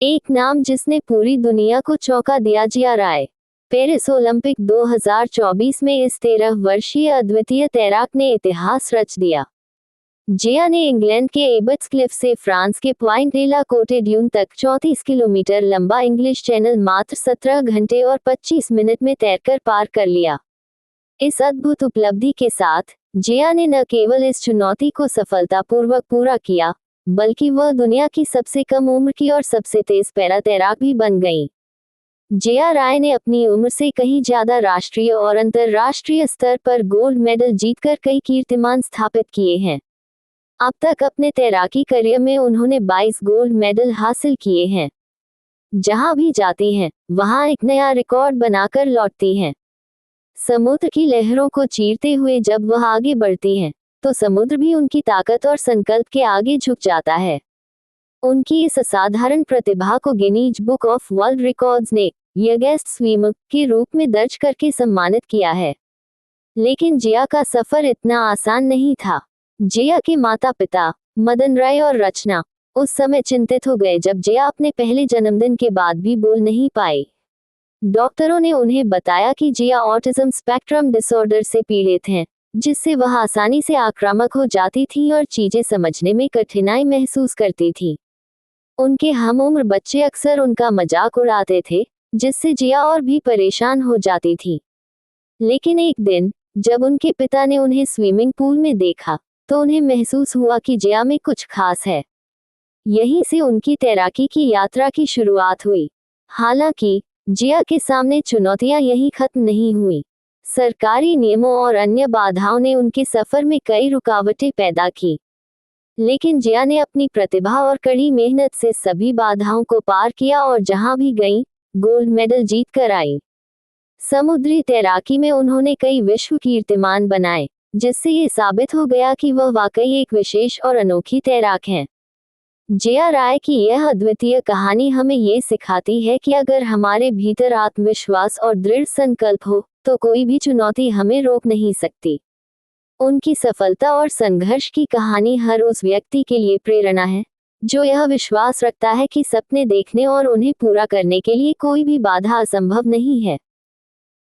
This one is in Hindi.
एक नाम जिसने पूरी दुनिया को चौंका दिया, जिया राय। पेरिस ओलंपिक 2024 में इस 13 वर्षीय अद्वितीय तैराक ने इतिहास रच दिया। जिया ने इंग्लैंड के एबट्स क्लिफ से फ्रांस के पॉइंट डे ला कोटे ड्यून तक 34 किलोमीटर लंबा इंग्लिश चैनल मात्र 17 घंटे और 25 मिनट में तैरकर पार कर लिया। इस अद्भुत उपलब्धि के साथ जिया ने न केवल इस चुनौती को सफलतापूर्वक पूरा किया, बल्कि वह दुनिया की सबसे कम उम्र की और सबसे तेज पैरा तैराक भी बन गईं। जिया राय ने अपनी उम्र से कहीं ज्यादा राष्ट्रीय और अंतर्राष्ट्रीय स्तर पर गोल्ड मेडल जीतकर कई कीर्तिमान स्थापित किए हैं। अब तक अपने तैराकी करियर में उन्होंने 22 गोल्ड मेडल हासिल किए हैं। जहां भी जाती हैं, वहां एक नया रिकॉर्ड बनाकर लौटती हैं। समुद्र की लहरों को चीरते हुए जब वह आगे बढ़ती हैं, तो समुद्र भी उनकी ताकत और संकल्प के आगे झुक जाता है। उनकी इस असाधारण प्रतिभा को Guinness book of world records ने यंगेस्ट स्विमर के रूप में दर्ज करके सम्मानित किया है। लेकिन जिया का सफर इतना आसान नहीं था। जिया के माता पिता मदन राय और रचना उस समय चिंतित हो गए जब जिया अपने पहले जन्मदिन के बाद भी बोल नहीं पाई। डॉक्टरों ने उन्हें बताया कि जिया ऑटिज्म स्पेक्ट्रम डिसऑर्डर से पीड़ित हैं, जिससे वह आसानी से आक्रामक हो जाती थी और चीजें समझने में कठिनाई महसूस करती थी। उनके हमउम्र बच्चे अक्सर उनका मजाक उड़ाते थे, जिससे जिया और भी परेशान हो जाती थी। लेकिन एक दिन जब उनके पिता ने उन्हें स्विमिंग पूल में देखा, तो उन्हें महसूस हुआ कि जिया में कुछ खास है। यहीं से उनकी तैराकी की यात्रा की शुरुआत हुई। हालांकि जिया के सामने चुनौतियां यहीं खत्म नहीं हुई। सरकारी नियमों और अन्य बाधाओं ने उनके सफर में कई रुकावटें पैदा की। लेकिन जिया ने अपनी प्रतिभा और कड़ी मेहनत से सभी बाधाओं को पार किया और जहां भी गईं, गोल्ड मेडल जीत कर आई। समुद्री तैराकी में उन्होंने कई विश्व कीर्तिमान बनाए, जिससे ये साबित हो गया कि वह वाकई एक विशेष और अनोखी तैराक हैं। जिया राय की यह अद्वितीय कहानी हमें ये सिखाती है कि अगर हमारे भीतर आत्मविश्वास और दृढ़ संकल्प हो, तो कोई भी चुनौती हमें रोक नहीं सकती। उनकी सफलता और संघर्ष की कहानी हर उस व्यक्ति के लिए प्रेरणा है, जो यह विश्वास रखता है कि सपने देखने और उन्हें पूरा करने के लिए कोई भी बाधा असंभव नहीं है।